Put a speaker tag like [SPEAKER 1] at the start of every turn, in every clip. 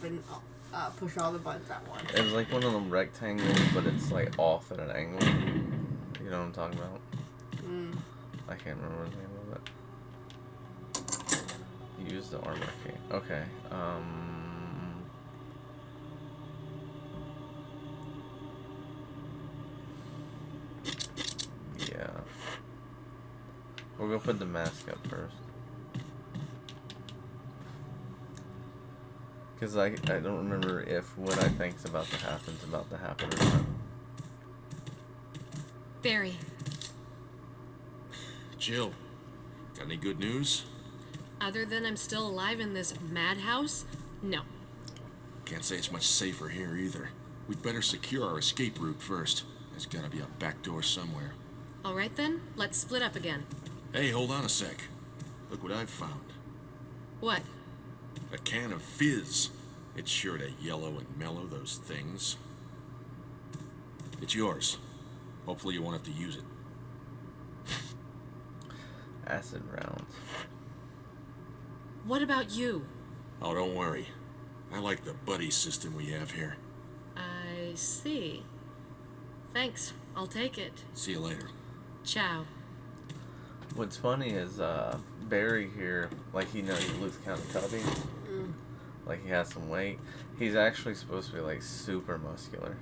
[SPEAKER 1] and push all the buttons at once.
[SPEAKER 2] It's like one of them rectangles, but it's like off at an angle. You know what I'm talking about? I can't remember the name of it. Use the armor key. Okay. Yeah. We're gonna put the mask up first. Because I don't remember if what I think's about to happen's about to happen or not.
[SPEAKER 3] Barry.
[SPEAKER 4] Jill, got any good news?
[SPEAKER 3] Other than I'm still alive in this madhouse? No.
[SPEAKER 4] Can't say it's much safer here either. We'd better secure our escape route first. There's gotta be a back door somewhere.
[SPEAKER 3] All right then, let's split up again.
[SPEAKER 4] Hey, hold on a sec. Look what I've found.
[SPEAKER 3] What?
[SPEAKER 4] A can of fizz. It's sure to yellow and mellow those things. It's yours. Hopefully you won't have to use it.
[SPEAKER 2] Acid rounds.
[SPEAKER 3] What about you?
[SPEAKER 4] Oh, don't worry. I like the buddy system we have here.
[SPEAKER 3] I see. Thanks, I'll take it.
[SPEAKER 4] See you later.
[SPEAKER 3] Ciao.
[SPEAKER 2] What's funny is Barry here, like he looks kind of tubby. Like he has some weight. He's actually supposed to be like super muscular.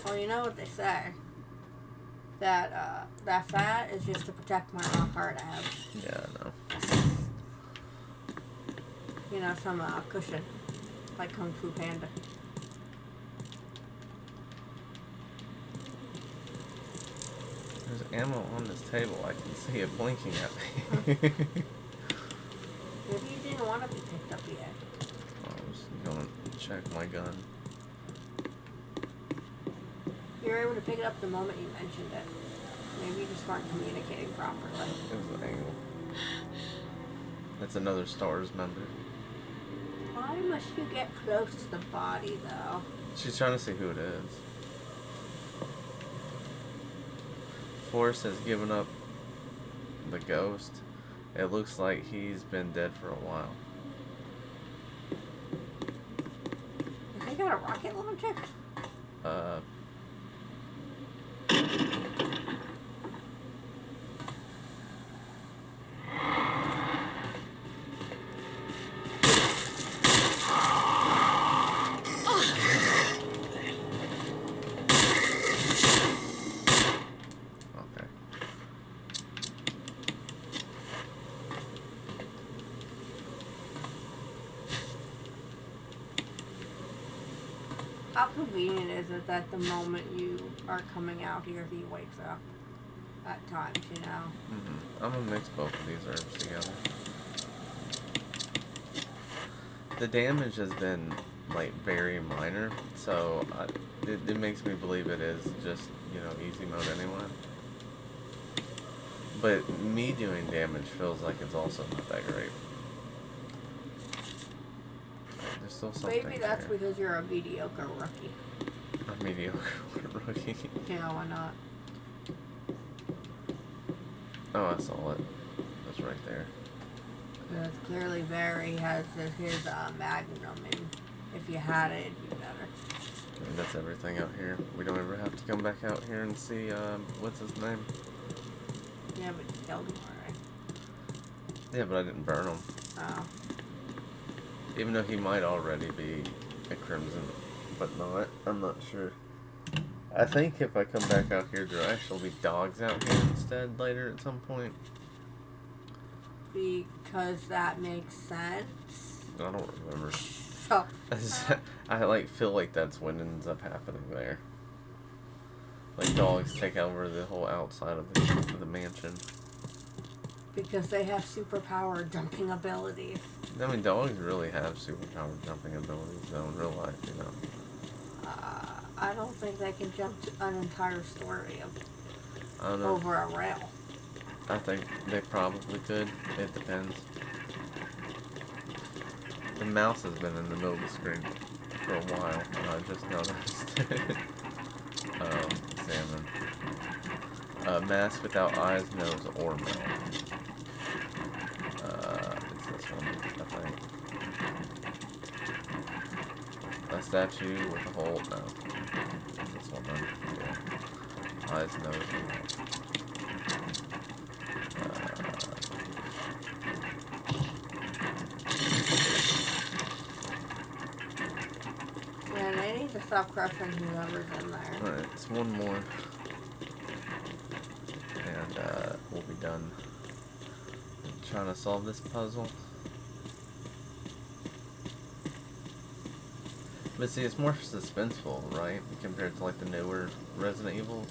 [SPEAKER 1] Well, you know what they say. That that fat is just to protect my hard abs.
[SPEAKER 2] Yeah, I know.
[SPEAKER 1] You know, some cushion. Like Kung Fu Panda.
[SPEAKER 2] There's ammo on this table. I can see it blinking at me.
[SPEAKER 1] Maybe you didn't want to be picked up yet.
[SPEAKER 2] I was going to check my gun.
[SPEAKER 1] You were able to pick it up the moment you mentioned it. Maybe you just weren't communicating properly.
[SPEAKER 2] It was an angle. That's another STARS member.
[SPEAKER 1] Why must you get close to the body, though?
[SPEAKER 2] She's trying to see who it is. Forrest has given up the ghost. It looks like he's been dead for a while.
[SPEAKER 1] Has he got a rocket launcher?
[SPEAKER 2] Okay.
[SPEAKER 1] How convenient is it that the moment you are coming out here, he wakes up? At times, you know?
[SPEAKER 2] I'm gonna mix both of these herbs together. The damage has been like very minor, so it makes me believe it is just, you know, easy mode anyway. But me doing damage feels like it's also not that great. There's still something.
[SPEAKER 1] Maybe that's
[SPEAKER 2] there.
[SPEAKER 1] because you're a mediocre rookie.
[SPEAKER 2] A mediocre rookie.
[SPEAKER 1] Yeah, why not?
[SPEAKER 2] Oh, I saw it. It's right there.
[SPEAKER 1] Because clearly Barry has his Magnum, and if you had it, it'd be better.
[SPEAKER 2] I mean, that's everything out here. We don't ever have to come back out here and see, what's his name?
[SPEAKER 1] Yeah, but you killed him already.
[SPEAKER 2] Yeah, but I didn't burn him.
[SPEAKER 1] Oh.
[SPEAKER 2] Even though he might already be a Crimson, but not. I'm not sure. I think if I come back out here, there'll actually be dogs out here instead later at some point.
[SPEAKER 1] Because that makes sense.
[SPEAKER 2] I don't remember.
[SPEAKER 1] Oh.
[SPEAKER 2] I like feel like that's what ends up happening there. Like dogs take over the whole outside of the mansion.
[SPEAKER 1] Because they have superpower jumping abilities.
[SPEAKER 2] I mean, dogs really have superpowered jumping abilities though in real life, you know.
[SPEAKER 1] I don't think they can jump an entire story
[SPEAKER 2] I don't know.
[SPEAKER 1] over a rail.
[SPEAKER 2] I think they probably could. It depends. The mouse has been in the middle of the screen for a while, and I just noticed. Salmon. Mask without eyes, nose, or mouth. It's this one, I think. the statue with the hole? No. This one then. Yeah. Eyes, nose, and mouth.
[SPEAKER 1] Yeah, they need to stop crushing whoever's in there.
[SPEAKER 2] Alright, it's one more. And we'll be done trying to solve this puzzle. But see, it's more suspenseful, right? Compared to like the newer Resident Evil.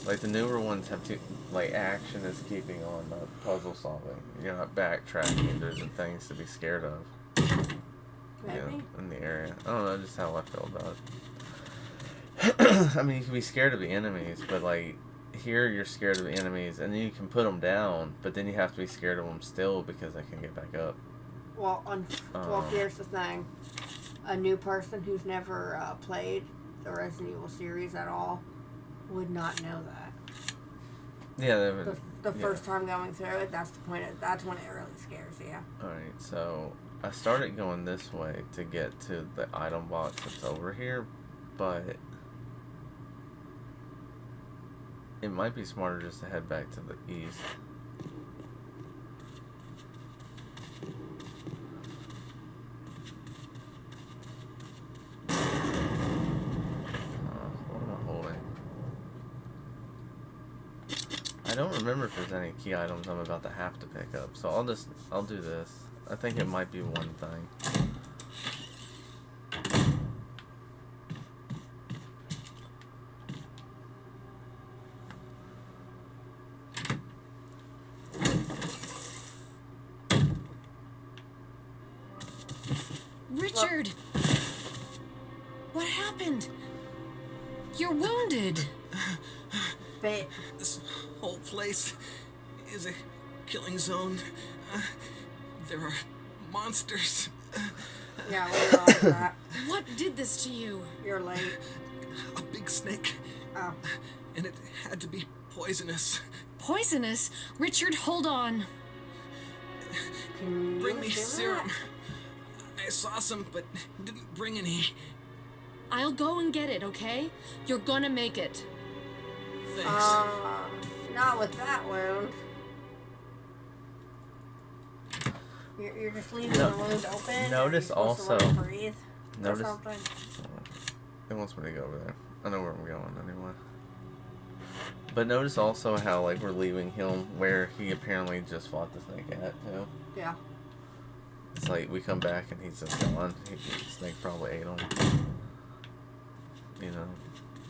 [SPEAKER 2] Like the newer ones have to, like, action is keeping on puzzle solving. You're not backtracking. There's things to be scared of.
[SPEAKER 1] Maybe.
[SPEAKER 2] Yeah, in the area. I don't know, just how I feel about it. I mean, you can be scared of the enemies, but like here you're scared of the enemies, and then you can put them down, but then you have to be scared of them still because they can get back up.
[SPEAKER 1] Well, well, here's the thing. A new person who's never played the Resident Evil series at all would not know that.
[SPEAKER 2] Yeah,
[SPEAKER 1] The first time going through it, that's the point. That's when it really scares you.
[SPEAKER 2] Alright, so I started going this way to get to the item box that's over here, but it might be smarter just to head back to the east. What am I holding? I don't remember if there's any key items I'm about to have to pick up, so I'll do this. I think it might be one thing.
[SPEAKER 3] Richard! What happened? You're wounded.
[SPEAKER 1] But
[SPEAKER 5] This whole place is a killing zone. There are monsters.
[SPEAKER 1] yeah, we realize that.
[SPEAKER 3] What did this to you?
[SPEAKER 1] You're late.
[SPEAKER 5] A big snake.
[SPEAKER 1] Oh.
[SPEAKER 5] And it had to be poisonous.
[SPEAKER 3] Poisonous? Richard, hold on.
[SPEAKER 1] Can
[SPEAKER 5] Bring
[SPEAKER 1] you
[SPEAKER 5] me
[SPEAKER 1] do
[SPEAKER 5] serum.
[SPEAKER 1] that?
[SPEAKER 5] I saw some, but didn't bring any.
[SPEAKER 3] I'll go and get it, okay? You're gonna make it.
[SPEAKER 5] Thanks.
[SPEAKER 1] Not with that wound. You're just leaving the wound open.
[SPEAKER 2] Notice
[SPEAKER 1] and you're supposed to let
[SPEAKER 2] also-
[SPEAKER 1] it breathe.
[SPEAKER 2] Notice-
[SPEAKER 1] Or something.
[SPEAKER 2] It wants me to go over there. I know where I'm going anyway. But notice also how, like, we're leaving him where he apparently just fought the snake at, too.
[SPEAKER 1] Yeah.
[SPEAKER 2] It's like, we come back and he's just gone. The snake probably ate him. You know?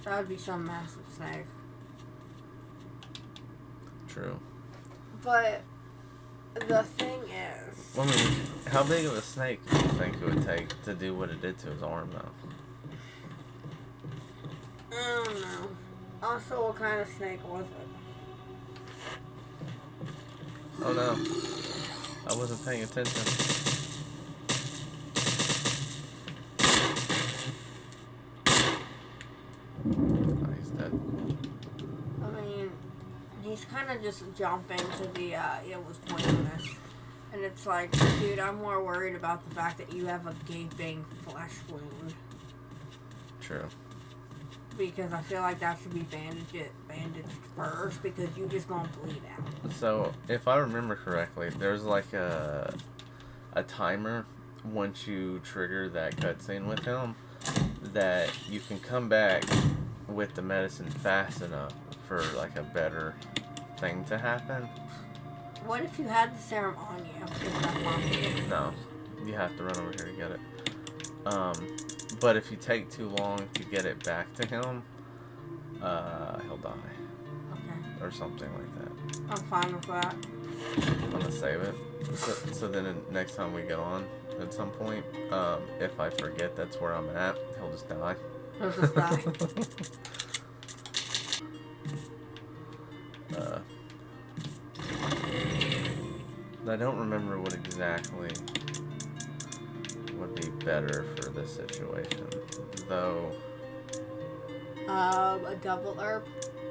[SPEAKER 1] That would be some massive snake.
[SPEAKER 2] True.
[SPEAKER 1] But the thing is,
[SPEAKER 2] Well, I mean, how big of a snake do you think it would take to do what it did to his arm, though?
[SPEAKER 1] I don't know. Also, what kind of snake was it?
[SPEAKER 2] Oh no. I wasn't paying attention. Oh, he's dead.
[SPEAKER 1] I mean, he's kind of just jumping to the, it was poisonous. And it's like, dude, I'm more worried about the fact that you have a gaping flesh wound.
[SPEAKER 2] True.
[SPEAKER 1] Because I feel like that should be bandaged first, because you just gonna bleed out.
[SPEAKER 2] So, if I remember correctly, there's like a timer once you trigger that cutscene with him that you can come back with the medicine fast enough for like a better thing to happen.
[SPEAKER 1] What if you had the serum on you? Is that possible?
[SPEAKER 2] No, you have to run over here to get it. But if you take too long to get it back to him, he'll die.
[SPEAKER 1] Okay.
[SPEAKER 2] Or something like that.
[SPEAKER 1] I'm fine with that.
[SPEAKER 2] I'm gonna save it. So then next time we get on at some point, if I forget that's where I'm at, he'll just die.
[SPEAKER 1] He'll just die.
[SPEAKER 2] I don't remember what exactly would be better for this situation, though.
[SPEAKER 1] A double herb.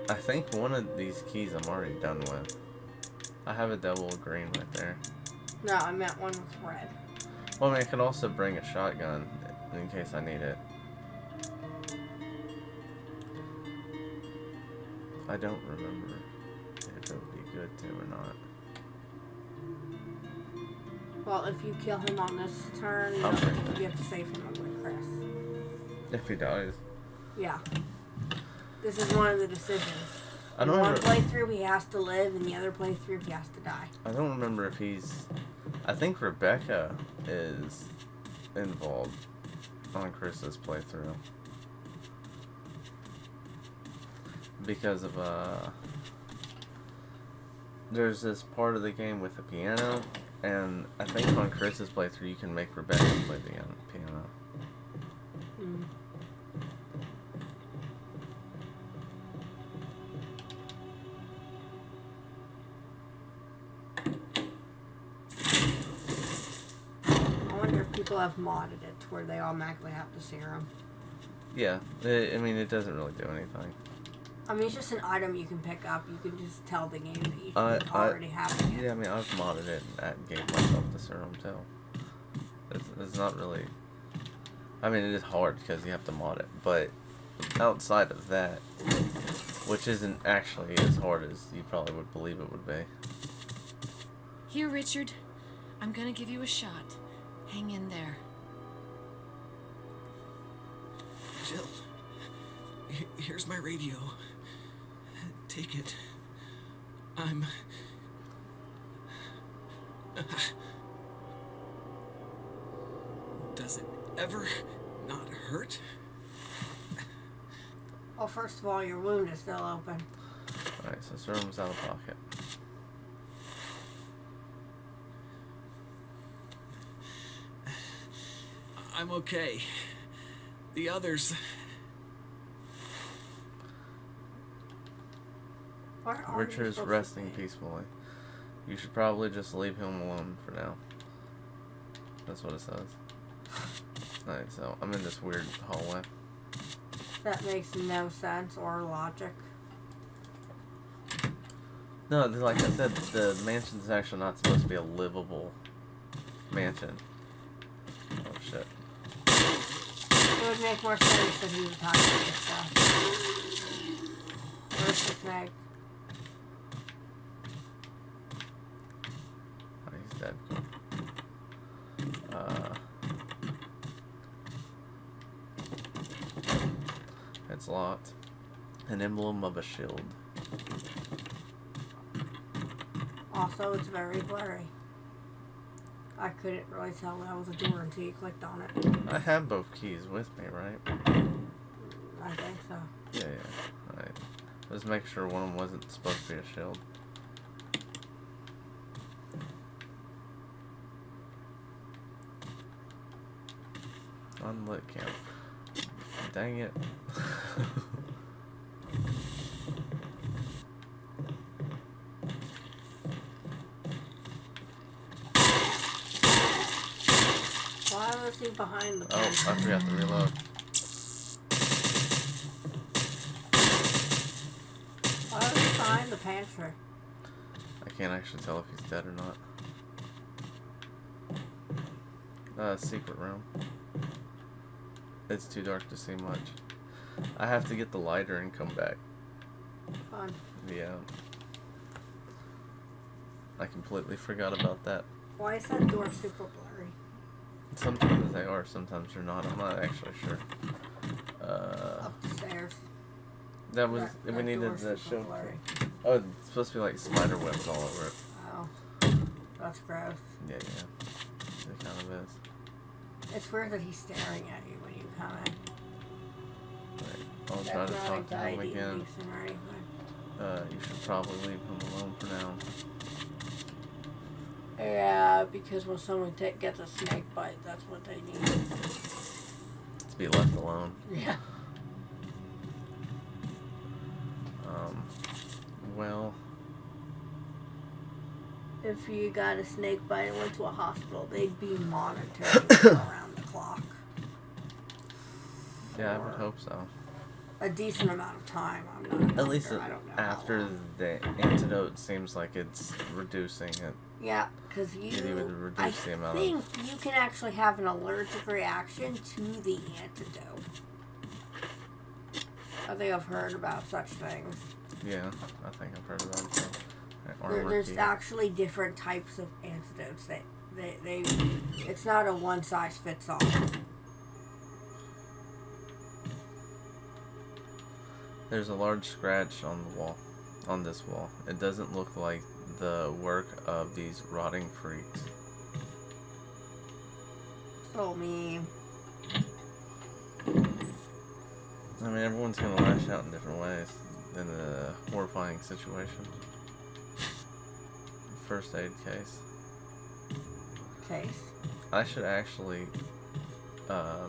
[SPEAKER 2] I think one of these keys I'm already done with. I have a double green right there.
[SPEAKER 1] No, I meant one with red.
[SPEAKER 2] Well, I mean, I could also bring a shotgun in case I need it. I don't remember if it would be good to or not.
[SPEAKER 1] Well, if you kill him on this turn, you
[SPEAKER 2] Okay.
[SPEAKER 1] have to save him with Chris.
[SPEAKER 2] If he dies.
[SPEAKER 1] Yeah. This is one of the decisions.
[SPEAKER 2] I
[SPEAKER 1] In
[SPEAKER 2] don't
[SPEAKER 1] one
[SPEAKER 2] remember.
[SPEAKER 1] playthrough, he has to live, and the other playthrough, he has to die.
[SPEAKER 2] I don't remember if he's. I think Rebecca is involved on Chris's playthrough because of there's this part of the game with the piano, and I think on Chris's playthrough you can make Rebecca play the piano.
[SPEAKER 1] Mm. I wonder if people have modded it to where they automatically have the serum.
[SPEAKER 2] Yeah, I mean it doesn't really do anything.
[SPEAKER 1] I mean, it's just an item you can pick up. You can just tell the game that you
[SPEAKER 2] I-
[SPEAKER 1] already have it.
[SPEAKER 2] Yeah, I mean I've modded it and gave myself the serum too. It's not really. I mean it is hard because you have to mod it, but outside of that, which isn't actually as hard as you probably would believe it would be.
[SPEAKER 3] Here, Richard. I'm gonna give you a shot. Hang in there.
[SPEAKER 5] Jill, here's my radio. Take it. I'm... Does it ever not hurt?
[SPEAKER 1] Well, first of all, your wound is still open.
[SPEAKER 2] Alright, so serum's out of pocket.
[SPEAKER 5] I'm okay. The others...
[SPEAKER 1] Where are you
[SPEAKER 2] Richard's
[SPEAKER 1] supposed to
[SPEAKER 2] resting
[SPEAKER 1] be?
[SPEAKER 2] peacefully. You should probably just leave him alone for now. That's what it says. Alright, so I'm in this weird hallway.
[SPEAKER 1] That makes no sense or logic.
[SPEAKER 2] No, like I said, the mansion's actually not supposed to be a livable mansion. Oh shit.
[SPEAKER 1] It would make more sense if he was talking about this stuff. Where's the snake?
[SPEAKER 2] Oh, he's dead. It's locked. An emblem of a shield.
[SPEAKER 1] Also, it's very blurry. I couldn't really tell that was a door until you clicked on it.
[SPEAKER 2] I have both keys with me, right?
[SPEAKER 1] I think so.
[SPEAKER 2] Yeah. Alright. Let's make sure one of them wasn't supposed to be a shield. Unlit camp. Dang it.
[SPEAKER 1] Why was he behind the
[SPEAKER 2] Oh, I
[SPEAKER 1] pen?
[SPEAKER 2] forgot to reload.
[SPEAKER 1] Why was he behind the pantry?
[SPEAKER 2] I can't actually tell if he's dead or not. Secret room. It's too dark to see much. I have to get the lighter and come back.
[SPEAKER 1] Fun.
[SPEAKER 2] Yeah. I completely forgot about that.
[SPEAKER 1] Why is that door super blurry?
[SPEAKER 2] Sometimes they are, sometimes they're not. I'm not actually sure.
[SPEAKER 1] Up the stairs.
[SPEAKER 2] That was
[SPEAKER 1] That
[SPEAKER 2] we needed
[SPEAKER 1] door's
[SPEAKER 2] that
[SPEAKER 1] super
[SPEAKER 2] show.
[SPEAKER 1] blurry.
[SPEAKER 2] Oh, it's supposed to be like spider webs all over it.
[SPEAKER 1] Oh. That's gross.
[SPEAKER 2] Yeah. It kind of is.
[SPEAKER 1] It's weird that he's staring at you when you come in.
[SPEAKER 2] Right. I'll
[SPEAKER 1] That's
[SPEAKER 2] try to
[SPEAKER 1] not
[SPEAKER 2] talk to him
[SPEAKER 1] anxiety
[SPEAKER 2] again.
[SPEAKER 1] inducing or anything.
[SPEAKER 2] You should probably leave him alone for now.
[SPEAKER 1] Yeah, because when someone gets a snake bite, that's what they need.
[SPEAKER 2] To be left alone.
[SPEAKER 1] Yeah.
[SPEAKER 2] Well,
[SPEAKER 1] If you got a snake bite and went to a hospital, they'd be monitoring you around the clock.
[SPEAKER 2] yeah, I would hope so.
[SPEAKER 1] a decent amount of time. I'm not a doctor.
[SPEAKER 2] At least
[SPEAKER 1] I don't know how
[SPEAKER 2] after
[SPEAKER 1] long.
[SPEAKER 2] the antidote seems like it's reducing it.
[SPEAKER 1] Yeah, because
[SPEAKER 2] It would reduce the amount
[SPEAKER 1] I think you can actually have an allergic reaction to the antidote. I think I've heard about such things.
[SPEAKER 2] Yeah, I think I've heard about it.
[SPEAKER 1] There's actually different types of antidotes that they it's not a one size fits all.
[SPEAKER 2] There's a large scratch on the wall, on this wall. It doesn't look like the work of these rotting freaks.
[SPEAKER 1] So mean.
[SPEAKER 2] I mean, everyone's gonna lash out in different ways in a horrifying situation. First aid case.
[SPEAKER 1] Case.
[SPEAKER 2] I should actually go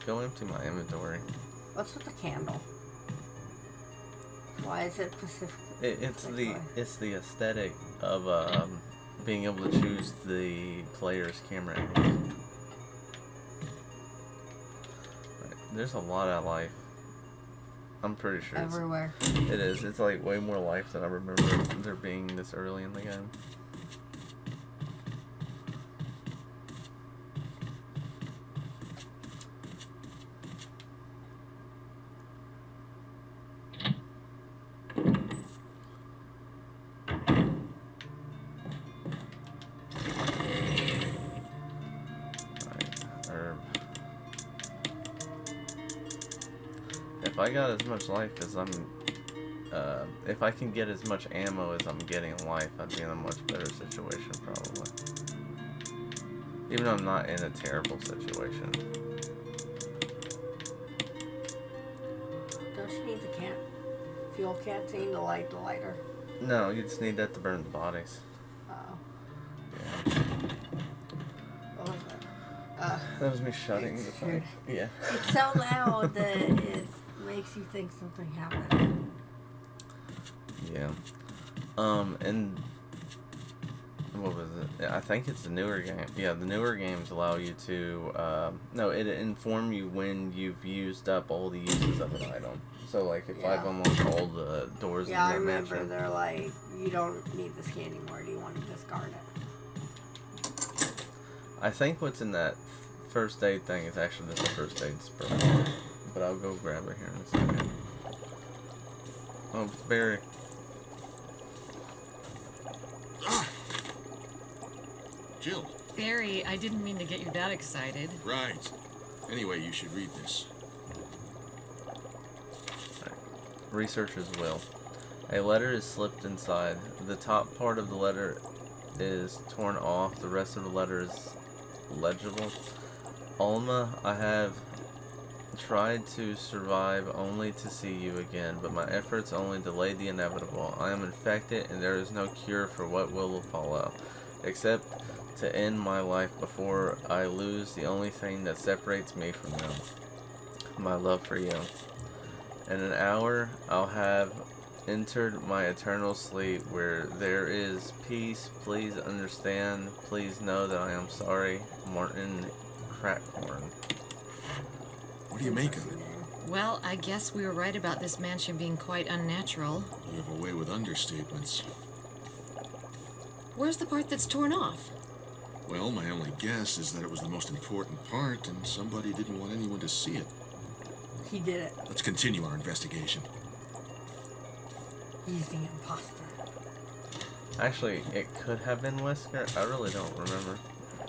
[SPEAKER 2] empty my inventory.
[SPEAKER 1] What's with the candle? Why is it Pacific?
[SPEAKER 2] It's the aesthetic of being able to choose the player's camera angles. Right. There's a lot of life. I'm pretty sure
[SPEAKER 1] Everywhere.
[SPEAKER 2] it is. It's like way more life than I remember there being this early in the game. If I got as much life as if I can get as much ammo as I'm getting in life, I'd be in a much better situation, probably. Even though I'm not in a terrible situation.
[SPEAKER 1] Don't you need the fuel canteen to light the lighter?
[SPEAKER 2] No, you just need that to burn the bodies.
[SPEAKER 1] Oh.
[SPEAKER 2] Yeah.
[SPEAKER 1] What was that?
[SPEAKER 2] That was me shutting the thing. Yeah.
[SPEAKER 1] It's so loud that it makes you think something happened.
[SPEAKER 2] Yeah. And what was it? I think it's the newer game. Yeah, the newer games allow you to, no, it inform you when you've used up all the uses of an item. So, like, if I've unlocked all the doors
[SPEAKER 1] Yeah, I
[SPEAKER 2] in that
[SPEAKER 1] remember
[SPEAKER 2] mansion,
[SPEAKER 1] they're like, you don't need this key anymore. Do you want to discard it?
[SPEAKER 2] I think what's in that first aid thing is actually just a first aid spray. But I'll go grab it here in a second. Oh, it's Barry.
[SPEAKER 4] Jill.
[SPEAKER 3] Barry, I didn't mean to get your dad excited.
[SPEAKER 4] Right. Anyway, you should read this.
[SPEAKER 2] Researcher's will. A letter is slipped inside. The top part of the letter is torn off. The rest of the letter is legible. Alma, I have tried to survive only to see you again, but my efforts only delayed the inevitable. I am infected and there is no cure for what will follow, except to end my life before I lose the only thing that separates me from them. My love for you. In an hour, I'll have entered my eternal sleep where there is peace. Please understand. Please know that I am sorry. Martin Crackhorn.
[SPEAKER 4] What do you make of it?
[SPEAKER 3] Well, I guess we were right about this mansion being quite unnatural.
[SPEAKER 4] You have a way with understatements.
[SPEAKER 3] Where's the part that's torn off?
[SPEAKER 4] Well, my only guess is that it was the most important part and somebody didn't want anyone to see it.
[SPEAKER 1] He did it.
[SPEAKER 4] Let's continue our investigation.
[SPEAKER 1] He's the imposter.
[SPEAKER 2] Actually, it could have been Wesker. I really don't remember.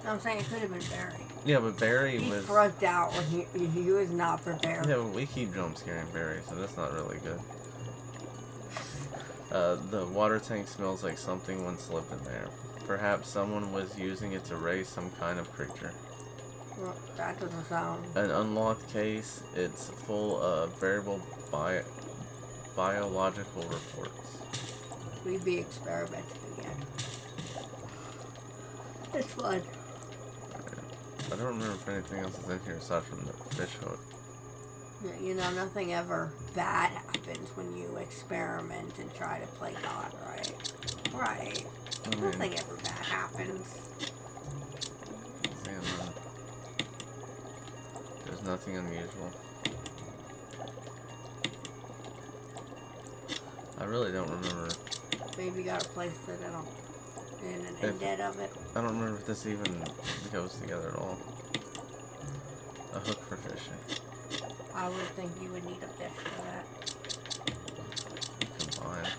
[SPEAKER 1] No, I'm saying it could have been Barry.
[SPEAKER 2] Yeah, but Barry
[SPEAKER 1] He
[SPEAKER 2] was...
[SPEAKER 1] freaked out when he was not prepared.
[SPEAKER 2] Yeah, but we keep jump scaring Barry, so that's not really good. The water tank smells like something once slipped in there. Perhaps someone was using it to raise some kind of creature.
[SPEAKER 1] Well, that doesn't sound...
[SPEAKER 2] An unlocked case. It's full of variable biological reports.
[SPEAKER 1] We'd be experimenting again. It's fun.
[SPEAKER 2] I don't remember if anything else is in here aside from the fish hook.
[SPEAKER 1] Yeah, you know, nothing ever bad happens when you experiment and try to play God, right? Right.
[SPEAKER 2] I mean,
[SPEAKER 1] Nothing ever bad happens.
[SPEAKER 2] and, there's nothing unusual. I really don't remember.
[SPEAKER 1] Maybe you gotta place it in an indent of it.
[SPEAKER 2] I don't remember if this even goes together at all. A hook for fishing.
[SPEAKER 1] I would think you would need a fish for that.
[SPEAKER 2] Combine.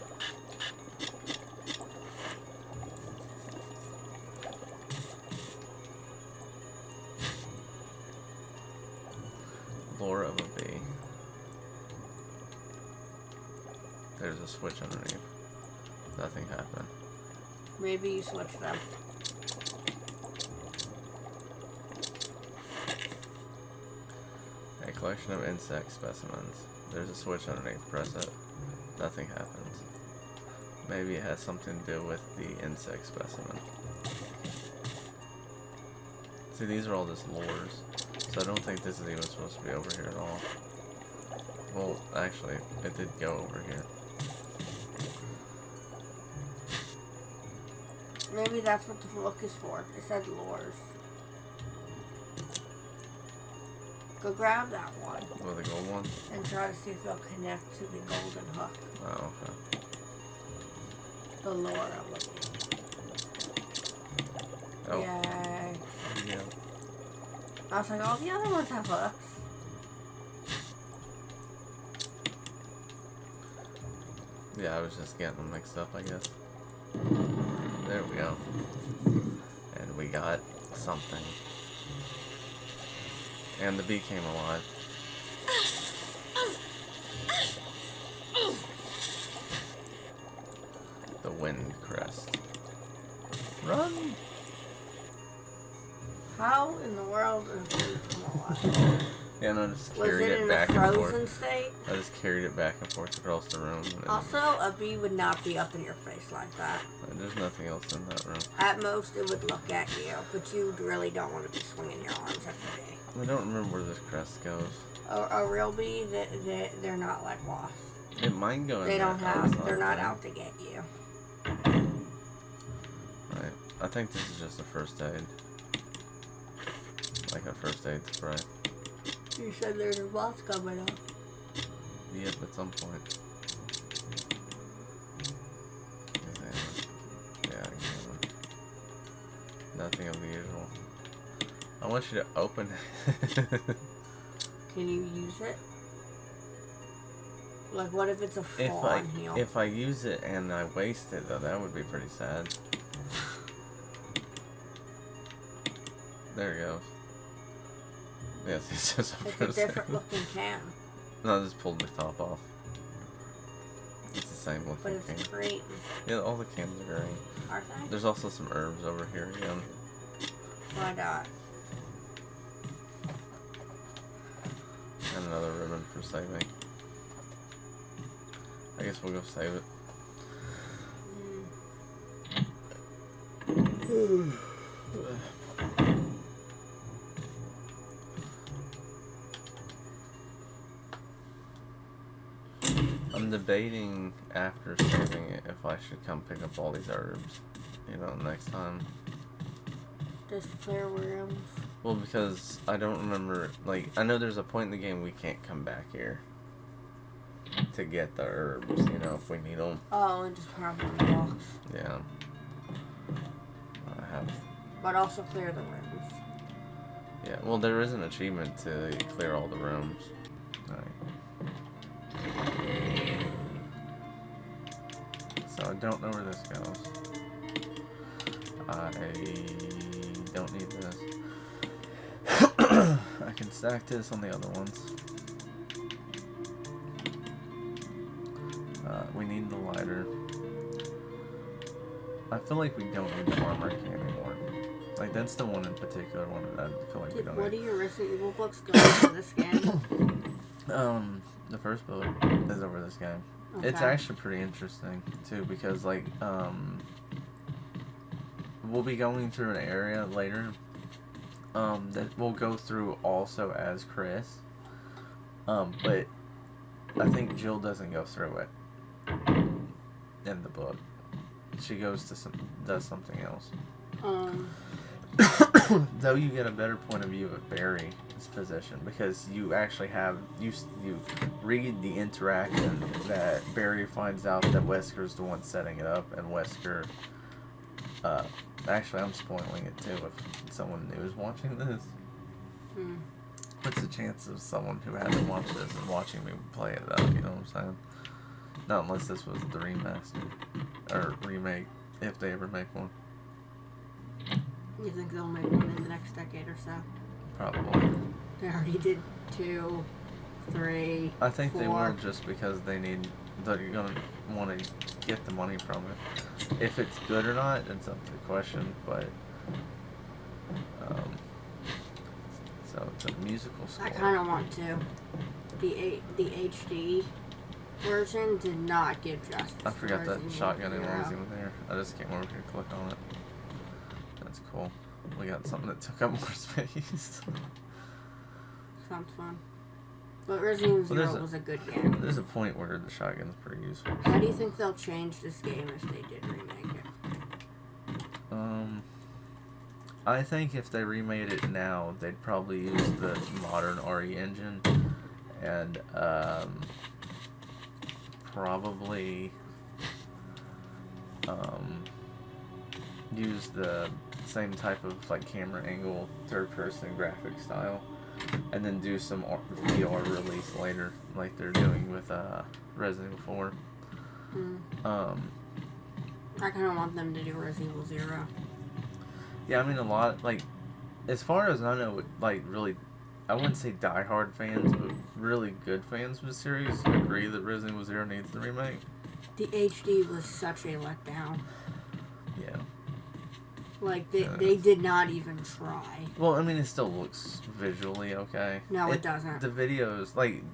[SPEAKER 2] Lure of a bee. There's a switch underneath. Nothing happened.
[SPEAKER 1] Maybe you switch them.
[SPEAKER 2] A collection of insect specimens. There's a switch underneath. Press it. Nothing happens. Maybe it has something to do with the insect specimen. See, these are all just lures. So I don't think this is even supposed to be over here at all. Well, actually, it did go over here.
[SPEAKER 1] Maybe that's what the book is for. It said lures. Go grab that one.
[SPEAKER 2] Oh, the gold one?
[SPEAKER 1] And try to see if it'll connect to the golden hook.
[SPEAKER 2] Oh, okay.
[SPEAKER 1] The lure of it.
[SPEAKER 2] Oh.
[SPEAKER 1] Yay.
[SPEAKER 2] Yeah.
[SPEAKER 1] I was like, all the other ones have hooks.
[SPEAKER 2] Yeah, I was just getting them mixed up, I guess. There we go. And we got something. And the bee came alive. The wind crest. Run!
[SPEAKER 1] How in the world is it come alive?
[SPEAKER 2] Yeah, and I just
[SPEAKER 1] Was
[SPEAKER 2] carried
[SPEAKER 1] it
[SPEAKER 2] it
[SPEAKER 1] in
[SPEAKER 2] back
[SPEAKER 1] a
[SPEAKER 2] and
[SPEAKER 1] frozen
[SPEAKER 2] forth.
[SPEAKER 1] state?
[SPEAKER 2] I just carried it back and forth across the room. And
[SPEAKER 1] Also, a bee would not be up in your face like that.
[SPEAKER 2] there's nothing else in that room.
[SPEAKER 1] At most, it would look at you, but you really don't want to be swinging your arms at the bee.
[SPEAKER 2] I don't remember where this crest goes.
[SPEAKER 1] A real bee, they're not like wasps.
[SPEAKER 2] It might go in
[SPEAKER 1] They don't
[SPEAKER 2] that
[SPEAKER 1] have,
[SPEAKER 2] outside
[SPEAKER 1] they're not
[SPEAKER 2] thing.
[SPEAKER 1] out to get you.
[SPEAKER 2] Right. I think this is just a first aid. Like a first aid spray.
[SPEAKER 1] You said there's a boss coming up.
[SPEAKER 2] Yep, at some point. Yeah, examine. Nothing of the usual. I want you to open it.
[SPEAKER 1] Can you use it? Like, what if it's a full-on heal?
[SPEAKER 2] If I use it and I waste it, though, that would be pretty sad. There it goes. Yes, it's just a
[SPEAKER 1] It's a
[SPEAKER 2] first aid.
[SPEAKER 1] different looking can,
[SPEAKER 2] No, I just pulled the top off. It's the same
[SPEAKER 1] but
[SPEAKER 2] looking
[SPEAKER 1] it's
[SPEAKER 2] can.
[SPEAKER 1] green,
[SPEAKER 2] Yeah, all the cans are green.
[SPEAKER 1] aren't they?
[SPEAKER 2] There's also some herbs over here again.
[SPEAKER 1] Why not?
[SPEAKER 2] And another ribbon for saving. I guess we'll go save it. I'm debating after saving it if I should come pick up all these herbs, you know, next time.
[SPEAKER 1] Just clear rooms.
[SPEAKER 2] Well, because I don't remember, like, I know there's a point in the game we can't come back here to get the herbs, you know, if we need them.
[SPEAKER 1] Oh, and just put them in the box.
[SPEAKER 2] Yeah. I have.
[SPEAKER 1] But also clear the rooms.
[SPEAKER 2] Yeah, well, there is an achievement to clear all the rooms. Alright. So I don't know where this goes. I don't need this. I can stack this on the other ones. We need the lighter. I feel like we don't need the armor key anymore. Like, that's the one in particular one that I feel like we
[SPEAKER 1] Did
[SPEAKER 2] don't
[SPEAKER 1] one
[SPEAKER 2] need.
[SPEAKER 1] of your Resident Evil books go into this game?
[SPEAKER 2] The first book is over this game.
[SPEAKER 1] Okay.
[SPEAKER 2] It's actually pretty interesting too because like we'll be going through an area later that we'll go through also as Chris. But I think Jill doesn't go through it in the book. She goes to does something else. Though you get a better point of view of Barry position, because you actually have you read the interaction that Barry finds out that Wesker's the one setting it up, and Wesker. Actually, I'm spoiling it too. If someone new is watching this, what's the chance of someone who hasn't watched this and watching me play it out? You know what I'm saying? Not unless this was the remaster or remake, if they ever make one.
[SPEAKER 1] You think they'll make one in the next decade or so?
[SPEAKER 2] Probably.
[SPEAKER 1] They already did 2, 3.
[SPEAKER 2] I think
[SPEAKER 1] 4.
[SPEAKER 2] they will, just because they're gonna want to get the money from it. If it's good or not, it's up to the question. But so it's a musical score.
[SPEAKER 1] I kind of want to. The HD version did not give justice.
[SPEAKER 2] I forgot that
[SPEAKER 1] Resident
[SPEAKER 2] shotgun
[SPEAKER 1] Evil
[SPEAKER 2] was
[SPEAKER 1] 0.
[SPEAKER 2] even there. I just came over here to click on it. That's cool. We got something that took up more space.
[SPEAKER 1] Sounds fun. But Resident Evil
[SPEAKER 2] Well,
[SPEAKER 1] 0 was a good game.
[SPEAKER 2] There's a point where the shotgun's pretty useful.
[SPEAKER 1] How do you think they'll change this game if they did remake it?
[SPEAKER 2] I think if they remade it now, they'd probably use the modern RE engine, and probably use the same type of like camera angle, third-person graphic style, and then do some VR release later, like they're doing with Resident Evil 4.
[SPEAKER 1] I kind of want them to do Resident Evil 0.
[SPEAKER 2] Yeah, I mean, a lot, like, as far as I know, like, really, I wouldn't say diehard fans, but really good fans of the series agree that Resident Evil 0 needs the remake.
[SPEAKER 1] The HD was such a letdown.
[SPEAKER 2] Yeah.
[SPEAKER 1] Like, they did not even try.
[SPEAKER 2] Well, I mean, it still looks visually okay.
[SPEAKER 1] No, it doesn't.
[SPEAKER 2] The videos, like,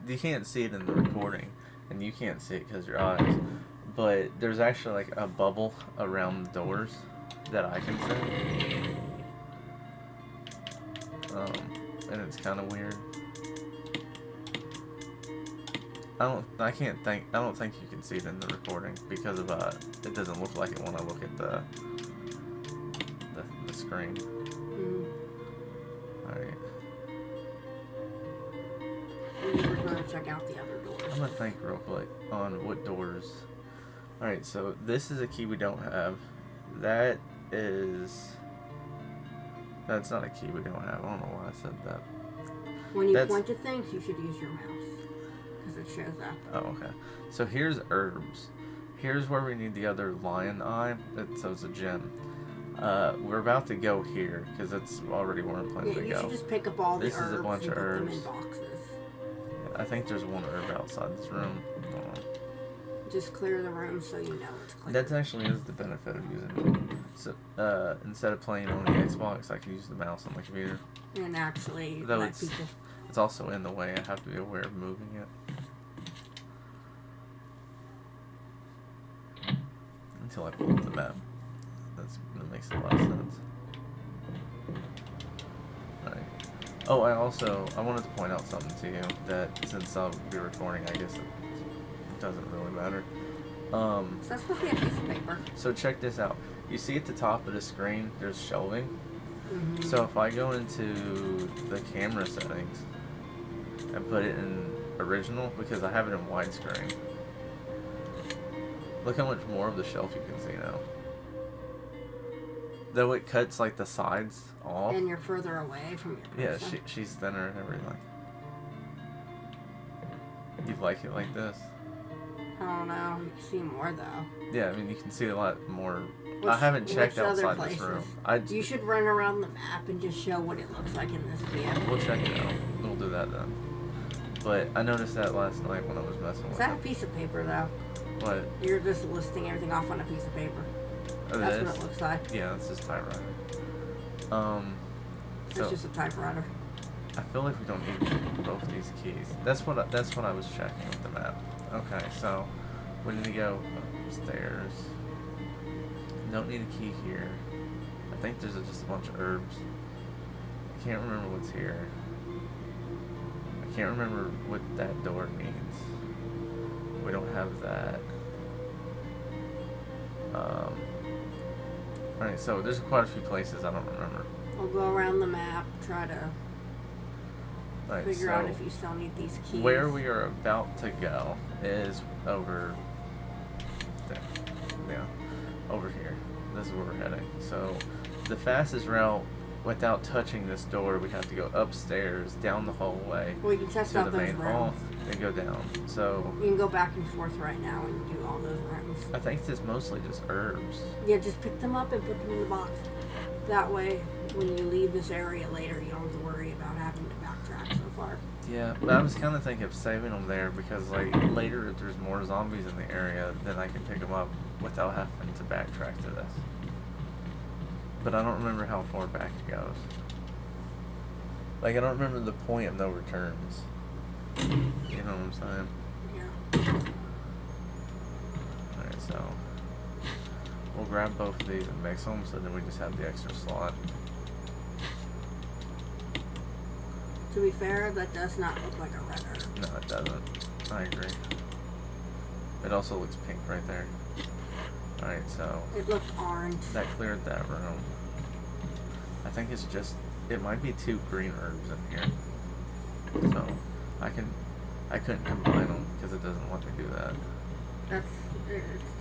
[SPEAKER 2] you can't see it in the recording, and you can't see it because your eyes, but there's actually, like, a bubble around the doors that I can see. And it's kind of weird. I don't think you can see it in the recording because of it doesn't look like it when I look at the screen. Alright.
[SPEAKER 1] We're going to check out the other doors.
[SPEAKER 2] I'm gonna think real quick on what doors. Alright, so this is a key we don't have. That's not a key we don't have. I don't know why I said that.
[SPEAKER 1] When you point to things, you should use your mouse. Because it shows up.
[SPEAKER 2] Oh, okay. So here's herbs. Here's where we need the other lion eye. So it's a gem. We're about to go here, because that's already where I'm planning to
[SPEAKER 1] You
[SPEAKER 2] go.
[SPEAKER 1] should just pick up all the
[SPEAKER 2] This
[SPEAKER 1] herbs
[SPEAKER 2] is a bunch
[SPEAKER 1] and
[SPEAKER 2] of
[SPEAKER 1] put them
[SPEAKER 2] herbs.
[SPEAKER 1] in boxes.
[SPEAKER 2] I think there's one herb outside this room. Hold on.
[SPEAKER 1] Just clear the room so you know it's clear.
[SPEAKER 2] That actually is the benefit of using it. So, instead of playing on the Xbox, I can use the mouse on the computer.
[SPEAKER 1] And actually
[SPEAKER 2] Though
[SPEAKER 1] let people...
[SPEAKER 2] it's also in the way. I have to be aware of moving it. Until I pull up the map. That makes a lot of sense. Alright. Oh, I wanted to point out something to you that since I'll be recording, I guess it doesn't really matter.
[SPEAKER 1] So that's supposed to be a piece of paper.
[SPEAKER 2] So check this out. You see at the top of the screen, there's shelving.
[SPEAKER 1] Mm-hmm.
[SPEAKER 2] So if I go into the camera settings and put it in original, because I have it in widescreen, look how much more of the shelf you can see now. Though it cuts like the sides off.
[SPEAKER 1] And you're further away from your
[SPEAKER 2] Yeah,
[SPEAKER 1] person.
[SPEAKER 2] she's thinner and everything. You like it like this?
[SPEAKER 1] I don't know. You can see more though.
[SPEAKER 2] Yeah, I mean you can see a lot more. I
[SPEAKER 1] Which-
[SPEAKER 2] haven't checked
[SPEAKER 1] which other
[SPEAKER 2] outside this
[SPEAKER 1] places?
[SPEAKER 2] room.
[SPEAKER 1] You should run around the map and just show what it looks like in this video.
[SPEAKER 2] We'll check it out. We'll do that then. But I noticed that last night when I was messing
[SPEAKER 1] Is
[SPEAKER 2] with
[SPEAKER 1] that a
[SPEAKER 2] it.
[SPEAKER 1] piece of paper though?
[SPEAKER 2] What?
[SPEAKER 1] You're just listing everything off on a piece of paper.
[SPEAKER 2] Oh,
[SPEAKER 1] That's
[SPEAKER 2] this?
[SPEAKER 1] what it looks like.
[SPEAKER 2] Yeah, that's just typewriter.
[SPEAKER 1] It's
[SPEAKER 2] So
[SPEAKER 1] just a typewriter.
[SPEAKER 2] I feel like we don't need both these keys. That's what I was checking with the map. Okay, so we need to go upstairs. Don't need a key here. I think there's just a bunch of herbs. I can't remember what's here. I can't remember what that door means. We don't have that. Alright, so there's quite a few places I don't remember.
[SPEAKER 1] We'll go around the map, try to
[SPEAKER 2] Right,
[SPEAKER 1] figure out
[SPEAKER 2] so
[SPEAKER 1] if you still need these keys.
[SPEAKER 2] where we are about to go is over there. Yeah, over here. This is where we're heading. So the fastest route without touching this door, we have to go upstairs, down the hallway,
[SPEAKER 1] Well, you can test
[SPEAKER 2] to
[SPEAKER 1] out
[SPEAKER 2] the
[SPEAKER 1] those
[SPEAKER 2] main hall,
[SPEAKER 1] rooms.
[SPEAKER 2] then go down. So
[SPEAKER 1] You can go back and forth right now and do all those rooms.
[SPEAKER 2] I think it's mostly just herbs.
[SPEAKER 1] Yeah, just pick them up and put them in the box. That way, when you leave this area later, you don't have to worry about having to backtrack so far.
[SPEAKER 2] Yeah, but I was kind of thinking of saving them there because, like, later if there's more zombies in the area, then I can pick them up without having to backtrack to this. But I don't remember how far back it goes. Like, I don't remember the point of no returns. You know what I'm saying?
[SPEAKER 1] Yeah.
[SPEAKER 2] Alright, so we'll grab both of these and mix them so then we just have the extra slot.
[SPEAKER 1] To be fair, that does not look like a red herb.
[SPEAKER 2] No, it doesn't. I agree. It also looks pink right there. Alright, so
[SPEAKER 1] It looked orange.
[SPEAKER 2] that cleared that room. I think it's just, it might be 2 green herbs in here. So I couldn't combine them because it doesn't let me do that.
[SPEAKER 1] It's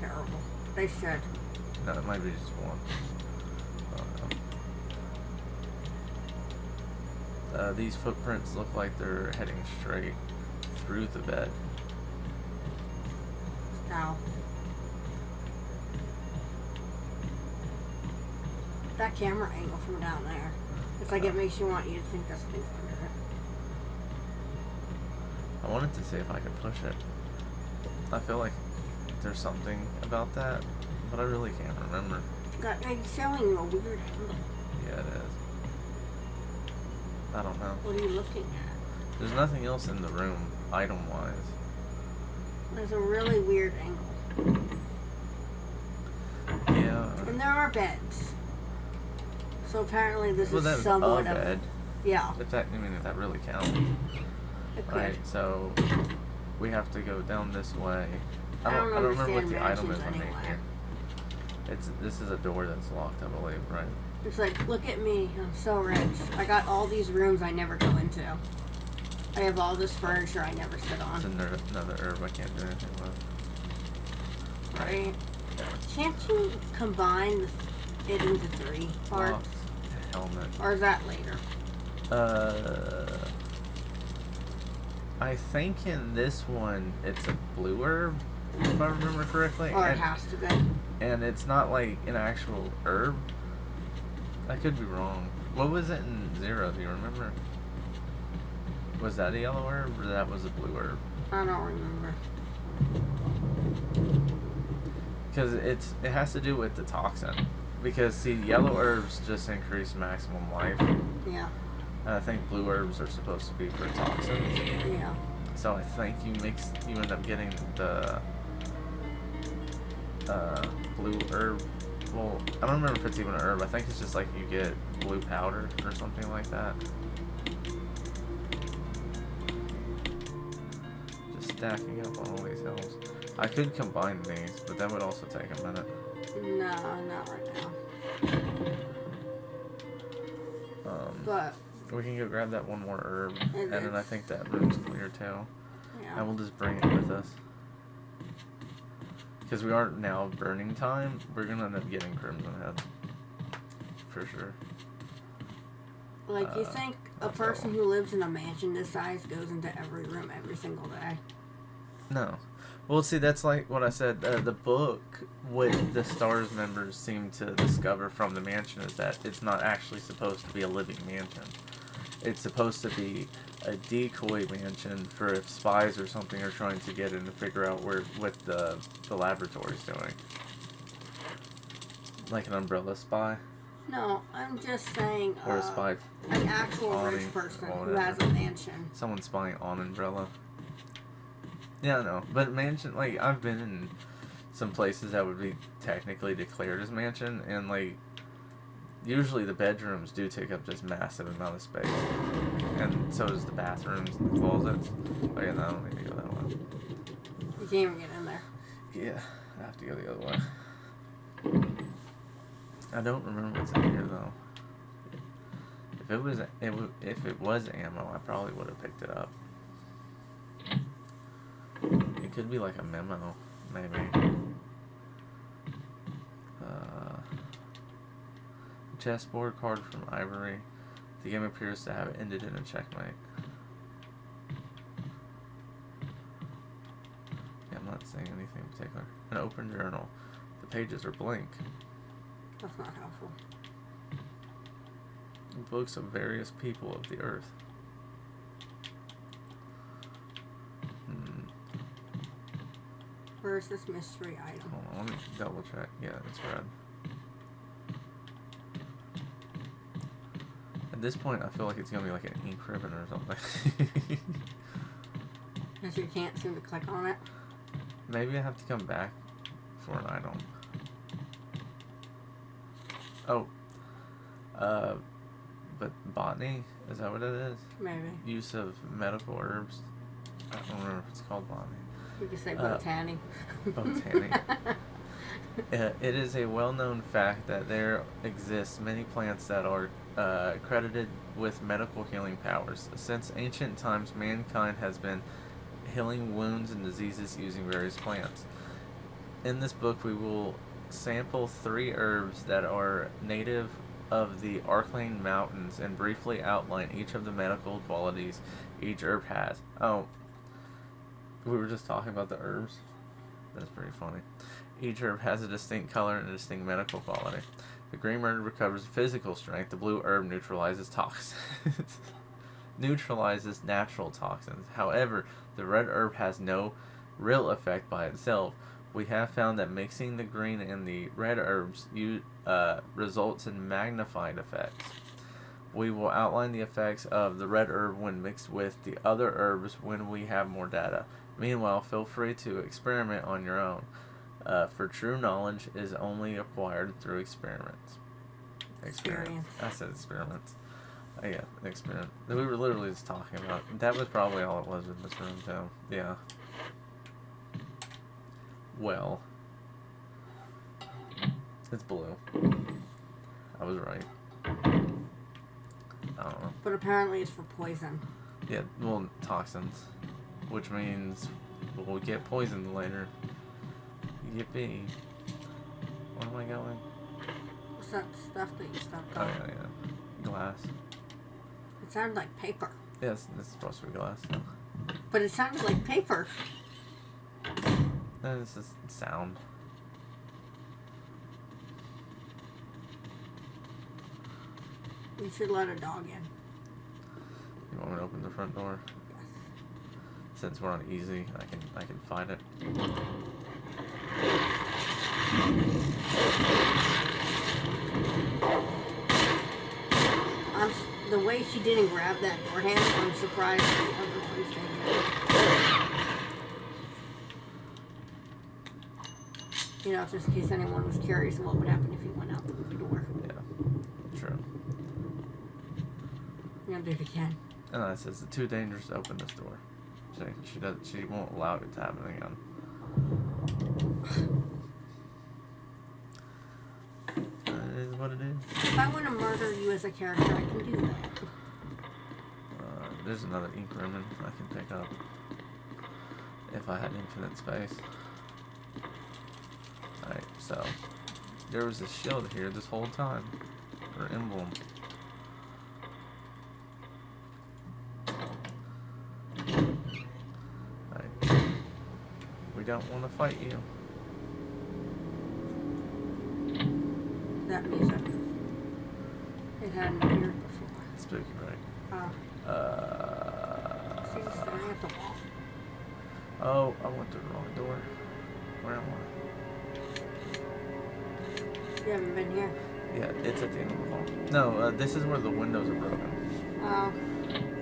[SPEAKER 1] terrible. They should.
[SPEAKER 2] No, it might be just one. These footprints look like they're heading straight through the bed.
[SPEAKER 1] Ow. That camera angle from down there. It's like it makes you want you to think there's things under it.
[SPEAKER 2] I wanted to see if I could push it. I feel like there's something about that, but I really can't remember.
[SPEAKER 1] It's showing you a weird angle.
[SPEAKER 2] Yeah, it is. I don't know.
[SPEAKER 1] What are you looking at?
[SPEAKER 2] There's nothing else in the room, item-wise.
[SPEAKER 1] There's a really weird angle.
[SPEAKER 2] Yeah.
[SPEAKER 1] And there are beds. So apparently this
[SPEAKER 2] Well,
[SPEAKER 1] is
[SPEAKER 2] that's
[SPEAKER 1] somewhat
[SPEAKER 2] a
[SPEAKER 1] of
[SPEAKER 2] bed.
[SPEAKER 1] Yeah,
[SPEAKER 2] If that really counts.
[SPEAKER 1] it could.
[SPEAKER 2] Right, so we have to go down this way.
[SPEAKER 1] I don't
[SPEAKER 2] remember what
[SPEAKER 1] understand
[SPEAKER 2] the item is
[SPEAKER 1] mansions
[SPEAKER 2] underneath
[SPEAKER 1] anyway.
[SPEAKER 2] here. This is a door that's locked, I believe, right?
[SPEAKER 1] It's like, look at me, I'm so rich. I got all these rooms I never go into. I have all this furniture I never sit
[SPEAKER 2] It's
[SPEAKER 1] on.
[SPEAKER 2] another herb I can't do anything with.
[SPEAKER 1] Right? Can't you combine it into 3 parts?
[SPEAKER 2] Oh, helmet.
[SPEAKER 1] Or is that later?
[SPEAKER 2] I think in this one it's a blue herb, if I remember correctly.
[SPEAKER 1] Or it
[SPEAKER 2] and,
[SPEAKER 1] has to be.
[SPEAKER 2] and it's not like an actual herb. I could be wrong. What was it in 0? Do you remember? Was that a yellow herb or that was a blue herb?
[SPEAKER 1] I don't remember.
[SPEAKER 2] Because it has to do with the toxin. Because see, yellow herbs just increase maximum life.
[SPEAKER 1] Yeah.
[SPEAKER 2] And I think blue herbs are supposed to be for toxins.
[SPEAKER 1] Yeah.
[SPEAKER 2] So I think you end up getting the blue herb. Well, I don't remember if it's even an herb. I think it's just like you get blue powder or something like that. Just stacking up on all these hills. I could combine these, but that would also take a minute.
[SPEAKER 1] No, not right now. But,
[SPEAKER 2] We can go grab that one more herb,
[SPEAKER 1] It
[SPEAKER 2] and then I
[SPEAKER 1] is.
[SPEAKER 2] think that room's clear too.
[SPEAKER 1] yeah.
[SPEAKER 2] And we'll just bring it with us. Because we are now burning time, we're gonna end up getting Crimson Head. For sure.
[SPEAKER 1] Like, you think a person who lives in a mansion this size goes into every room every single day?
[SPEAKER 2] No. Well, see, that's like what I said. The book, what the STARS members seem to discover from the mansion is that it's not actually supposed to be a living mansion. It's supposed to be a decoy mansion for if spies or something are trying to get in to figure out what the laboratory's doing. Like an Umbrella spy.
[SPEAKER 1] No, I'm just saying,
[SPEAKER 2] Or a spy.
[SPEAKER 1] an actual
[SPEAKER 2] awning
[SPEAKER 1] rich person
[SPEAKER 2] or
[SPEAKER 1] who has a mansion.
[SPEAKER 2] Someone spying on Umbrella. Yeah, I know. But mansion, like, I've been in some places that would be technically declared as mansion, and, like, usually the bedrooms do take up this massive amount of space. And so does the bathrooms and the closets. But yeah, no, I don't need to go that way.
[SPEAKER 1] You can't even get in there.
[SPEAKER 2] Yeah, I have to go the other way. I don't remember what's in here, though. If If it was ammo, I probably would have picked it up. It could be like a memo, maybe. Chessboard card from Ivory. The game appears to have ended in a checkmate. Yeah, I'm not saying anything in particular. An open journal. The pages are blank.
[SPEAKER 1] That's not helpful.
[SPEAKER 2] Books of various people of the earth.
[SPEAKER 1] Where's this mystery item?
[SPEAKER 2] Hold on, let me double check. Yeah, it's red. At this point, I feel like it's gonna be like an ink ribbon or something.
[SPEAKER 1] Because you can't seem to click on it.
[SPEAKER 2] Maybe I have to come back for an item. Oh. But botany? Is that what it is?
[SPEAKER 1] Maybe.
[SPEAKER 2] Use of medical herbs. I don't remember if it's called botany.
[SPEAKER 1] You could say botany.
[SPEAKER 2] Botany. It is a well-known fact that there exist many plants that are credited with medical healing powers. Since ancient times, mankind has been healing wounds and diseases using various plants. In this book, we will sample 3 herbs that are native of the Arklane Mountains and briefly outline each of the medical qualities each herb has. Oh, we were just talking about the herbs. That's pretty funny. Each herb has a distinct color and a distinct medical quality. The green herb recovers physical strength. The blue herb neutralizes toxins. Neutralizes natural toxins. However, the red herb has no real effect by itself. We have found that mixing the green and the red herbs results in magnified effects. We will outline the effects of the red herb when mixed with the other herbs when we have more data. Meanwhile, feel free to experiment on your own. For true knowledge is only acquired through experiments.
[SPEAKER 1] Experience.
[SPEAKER 2] I said experiments. Yeah, experiment. We were literally just talking about. That was probably all it was in this room, too. Yeah. Well, it's blue. I was right. I don't know.
[SPEAKER 1] But apparently it's for poison.
[SPEAKER 2] Yeah, well, toxins. Which means we'll get poisoned later. Yippee. Where am I going?
[SPEAKER 1] What's that stuff that you stepped
[SPEAKER 2] Oh,
[SPEAKER 1] on?
[SPEAKER 2] yeah. Glass.
[SPEAKER 1] It sounded like paper.
[SPEAKER 2] Yes, it's supposed to be glass.
[SPEAKER 1] But it sounded like paper.
[SPEAKER 2] No, it's just sound.
[SPEAKER 1] You should let a dog in.
[SPEAKER 2] You want me to open the front door?
[SPEAKER 1] Yes.
[SPEAKER 2] Since we're on easy, I can find it.
[SPEAKER 1] The way she didn't grab that door handle, I'm surprised the other ones didn't. You know, just in case anyone was curious what would happen if you went out the door.
[SPEAKER 2] Yeah, true.
[SPEAKER 1] I'm gonna do it again.
[SPEAKER 2] And it says it's too dangerous to open this door. She won't allow it to happen again. It is what it is.
[SPEAKER 1] If I want to murder you as a character, I can do that.
[SPEAKER 2] There's another ink ribbon I can pick up if I had infinite space. Alright, so there was a shield here this whole time, or emblem. Alright, we don't want to fight you.
[SPEAKER 1] That music. It hadn't appeared before.
[SPEAKER 2] Spooky, right?
[SPEAKER 1] She's staring at the wall.
[SPEAKER 2] Oh, I went to the wrong door. Where am I?
[SPEAKER 1] You haven't been here.
[SPEAKER 2] Yeah, it's at the end of the hall. No, this is where the windows are broken.
[SPEAKER 1] Oh.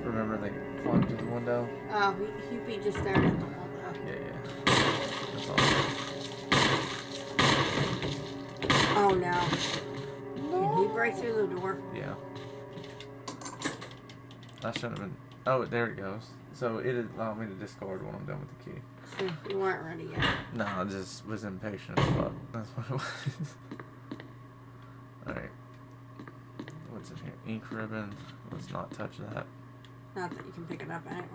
[SPEAKER 2] Remember they climbed through the window?
[SPEAKER 1] Oh, he just stared at the wall though.
[SPEAKER 2] Yeah. That's all.
[SPEAKER 1] Oh no. Can he break through the door?
[SPEAKER 2] Yeah. That shouldn't have been. Oh, there it goes. So it allowed me to discard when I'm done with the key.
[SPEAKER 1] See, you weren't ready yet.
[SPEAKER 2] No, I just was impatient as fuck. That's what it was. Alright. What's in here? ink ribbon. Let's not touch that.
[SPEAKER 1] Not that you can pick it up anyway.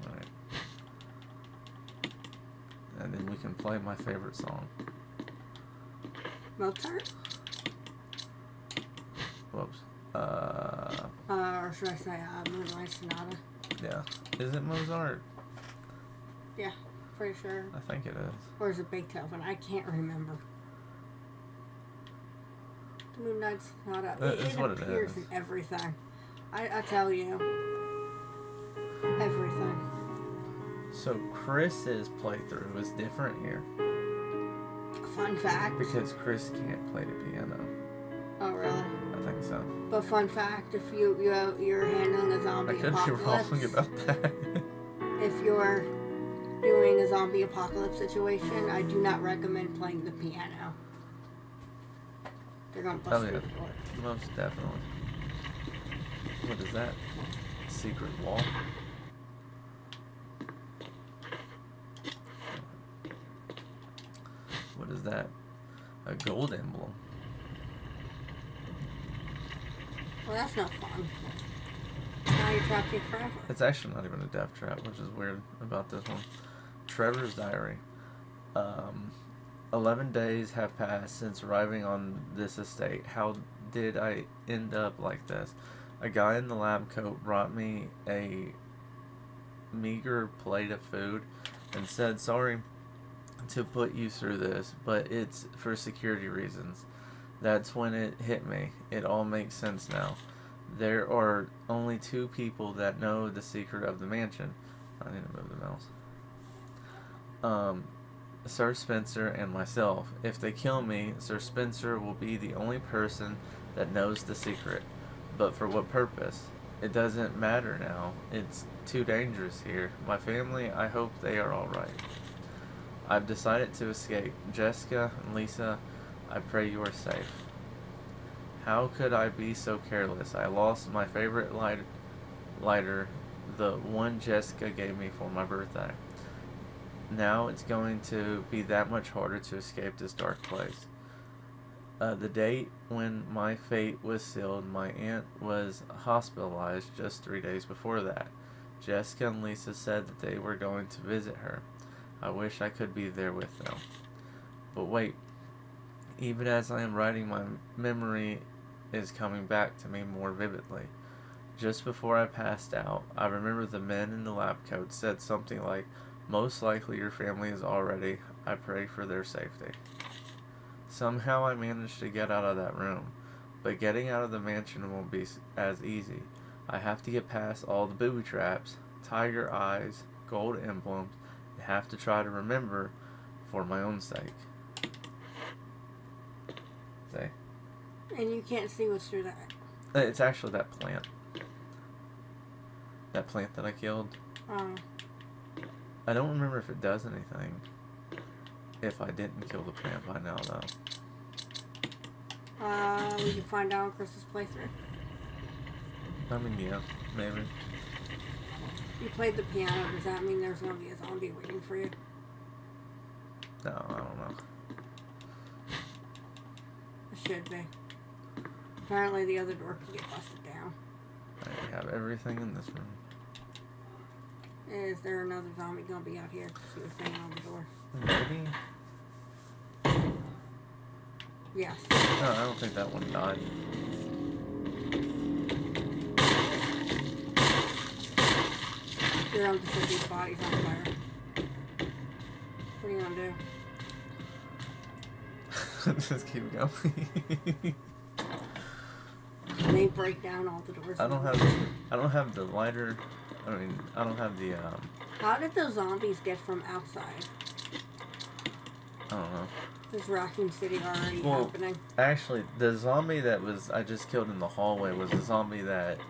[SPEAKER 2] Alright. And then we can play my favorite song.
[SPEAKER 1] Mozart?
[SPEAKER 2] Whoops.
[SPEAKER 1] Or should I say, Moonlight Sonata?
[SPEAKER 2] Yeah. Is it Mozart?
[SPEAKER 1] Yeah, pretty sure.
[SPEAKER 2] I think it is.
[SPEAKER 1] Or is it Beethoven? I can't remember. The Moonlight Sonata.
[SPEAKER 2] That's what it
[SPEAKER 1] appears
[SPEAKER 2] is.
[SPEAKER 1] in everything. I tell you. Everything.
[SPEAKER 2] So Chris's playthrough is different here.
[SPEAKER 1] Fun fact.
[SPEAKER 2] Because Chris can't play the piano.
[SPEAKER 1] Oh, really?
[SPEAKER 2] I think so.
[SPEAKER 1] But fun fact, if you're handling a
[SPEAKER 2] I
[SPEAKER 1] zombie
[SPEAKER 2] could be
[SPEAKER 1] apocalypse,
[SPEAKER 2] wrong about that.
[SPEAKER 1] if you're doing a zombie apocalypse situation, I do not recommend playing the piano. They're gonna bust
[SPEAKER 2] Oh
[SPEAKER 1] through
[SPEAKER 2] yeah,
[SPEAKER 1] the door.
[SPEAKER 2] most definitely. What is that? Secret wall? What is that? A gold emblem.
[SPEAKER 1] Well, that's not fun. Now you're trapped here forever.
[SPEAKER 2] It's actually not even a death trap, which is weird about this one. Trevor's diary. 11 days have passed since arriving on this estate. How did I end up like this? A guy in the lab coat brought me a meager plate of food and said, "Sorry to put you through this, but it's for security reasons." That's when it hit me. It all makes sense now. There are only two people that know the secret of the mansion. I need to move the mouse. Sir Spencer and myself. If they kill me, Sir Spencer will be the only person that knows the secret. But for what purpose? It doesn't matter now. It's too dangerous here. My family, I hope they are alright. I've decided to escape. Jessica and Lisa, I pray you are safe. How could I be so careless? I lost my favorite lighter, the one Jessica gave me for my birthday. Now it's going to be that much harder to escape this dark place. The date when my fate was sealed, my aunt was hospitalized just 3 days before that. Jessica and Lisa said that they were going to visit her. I wish I could be there with them. But wait, even as I am writing, my memory is coming back to me more vividly. Just before I passed out, I remember the men in the lab coat said something like, "Most likely your family is all ready. I pray for their safety." Somehow I managed to get out of that room, but getting out of the mansion won't be as easy. I have to get past all the booby traps, tiger eyes, gold emblems, and have to try to remember for my own sake. See?
[SPEAKER 1] And you can't see what's through that.
[SPEAKER 2] It's actually that plant. That plant that I killed. I don't remember if it does anything. If I didn't kill the plant by now, though.
[SPEAKER 1] We can find out on Chris's playthrough.
[SPEAKER 2] I mean, yeah, maybe.
[SPEAKER 1] You played the piano, does that mean there's gonna be a zombie waiting for you?
[SPEAKER 2] No, I don't know.
[SPEAKER 1] It should be. Apparently the other door can get busted down.
[SPEAKER 2] I have everything in this room.
[SPEAKER 1] Is there another zombie gonna be out here? Because he was banging on the door.
[SPEAKER 2] Maybe?
[SPEAKER 1] Yes.
[SPEAKER 2] No, I don't think that one died.
[SPEAKER 1] You're on to set these bodies on fire. What are you gonna do?
[SPEAKER 2] Just keep going.
[SPEAKER 1] They break down all the doors.
[SPEAKER 2] I don't have the lighter. I mean, I don't have the
[SPEAKER 1] How did those zombies get from outside?
[SPEAKER 2] I don't know.
[SPEAKER 1] Is Raccoon City already
[SPEAKER 2] Well,
[SPEAKER 1] happening?
[SPEAKER 2] actually, the zombie that I just killed in the hallway was a zombie that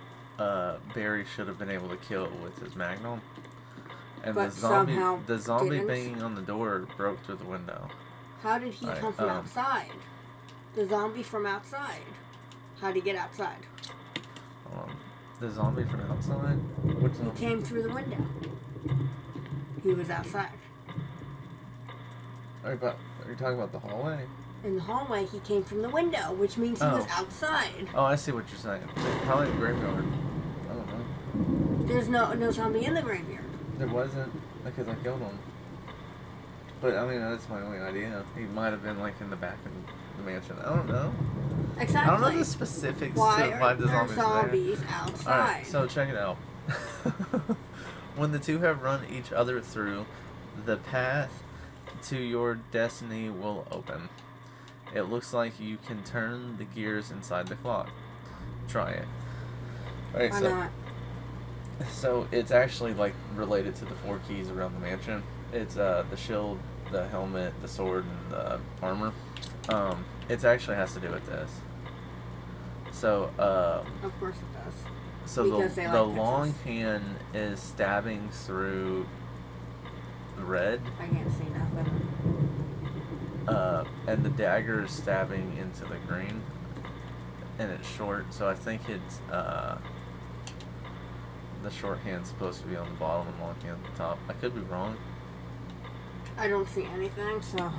[SPEAKER 2] Barry should have been able to kill with his magnum. And
[SPEAKER 1] But somehow
[SPEAKER 2] the zombie
[SPEAKER 1] didn't?
[SPEAKER 2] banging on the door broke through the window.
[SPEAKER 1] How did he
[SPEAKER 2] Alright,
[SPEAKER 1] come from outside? The zombie from outside. How'd he get outside?
[SPEAKER 2] The zombie from outside? Which
[SPEAKER 1] He
[SPEAKER 2] zombie?
[SPEAKER 1] came through the window. He was outside.
[SPEAKER 2] Are you talking about the hallway?
[SPEAKER 1] In the hallway, he came from the window, which means he was
[SPEAKER 2] Oh.
[SPEAKER 1] outside.
[SPEAKER 2] Oh, I see what you're saying. Probably the graveyard. I don't know.
[SPEAKER 1] There's no zombie in the graveyard.
[SPEAKER 2] There wasn't, because I killed him. But, I mean, that's my only idea. He might have been, like, in the back of the mansion. I don't know.
[SPEAKER 1] Exactly.
[SPEAKER 2] I don't know the specifics
[SPEAKER 1] Why
[SPEAKER 2] of why
[SPEAKER 1] are
[SPEAKER 2] the
[SPEAKER 1] there
[SPEAKER 2] zombies
[SPEAKER 1] zombies
[SPEAKER 2] there.
[SPEAKER 1] outside?
[SPEAKER 2] Alright, so check it out. When the two have run each other through, the path to your destiny will open. It looks like you can turn the gears inside the clock. Try it. Alright,
[SPEAKER 1] Why
[SPEAKER 2] so
[SPEAKER 1] not?
[SPEAKER 2] so it's actually like related to the 4 keys around the mansion. It's the shield, the helmet, the sword, and the armor. It actually has to do with this. So
[SPEAKER 1] Of course it does.
[SPEAKER 2] so
[SPEAKER 1] Because they
[SPEAKER 2] the
[SPEAKER 1] like
[SPEAKER 2] long
[SPEAKER 1] pictures.
[SPEAKER 2] hand is stabbing through red,
[SPEAKER 1] I can't see nothing.
[SPEAKER 2] and the dagger is stabbing into the green, and it's short. So I think it's the short hand's supposed to be on the bottom and long hand on the top. I could be wrong.
[SPEAKER 1] I don't see anything, so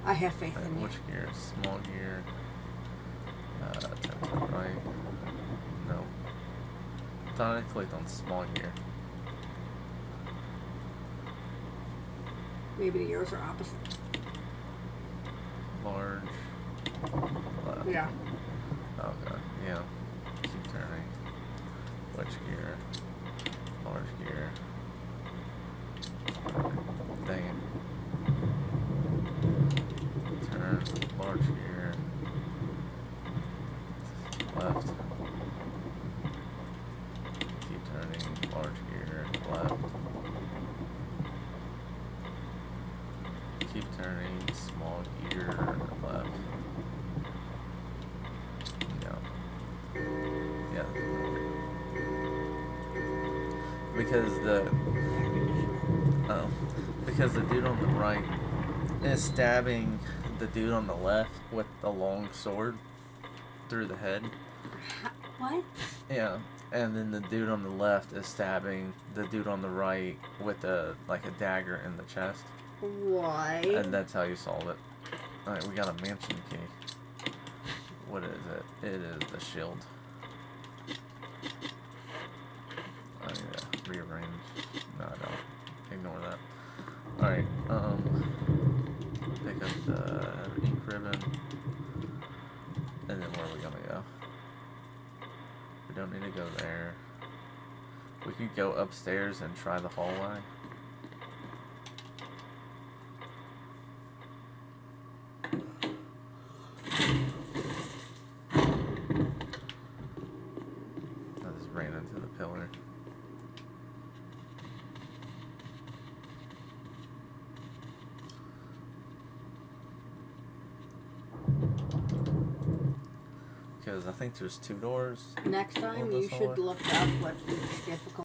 [SPEAKER 1] I have faith
[SPEAKER 2] And
[SPEAKER 1] in you.
[SPEAKER 2] which gear? Small gear. Turn to the right. No. Thought I clicked on small gear.
[SPEAKER 1] Maybe yours are opposite.
[SPEAKER 2] Large. Left.
[SPEAKER 1] Yeah.
[SPEAKER 2] Okay. Yeah. Keep turning. Which gear? Large gear. Dang it. Turn. Large gear. Left. Keep turning. Large gear. Left. Keep turning. Small gear. Left. No. Yeah. Because the dude on the right is stabbing the dude on the left with the long sword through the head.
[SPEAKER 1] What?
[SPEAKER 2] Yeah, and then the dude on the left is stabbing the dude on the right with a dagger in the chest,
[SPEAKER 1] Why?
[SPEAKER 2] and that's how you solve it. All right, we got a mansion key. What is it? It is the shield. I need to rearrange. No, I don't. Ignore that. Alright, pick up the ink ribbon. And then where are we gonna go? We don't need to go there. We could go upstairs and try the hallway. I just ran into the pillar. Because I think there's 2 doors.
[SPEAKER 1] Next time
[SPEAKER 2] on
[SPEAKER 1] you
[SPEAKER 2] this
[SPEAKER 1] should
[SPEAKER 2] hallway.
[SPEAKER 1] look up what each difficulty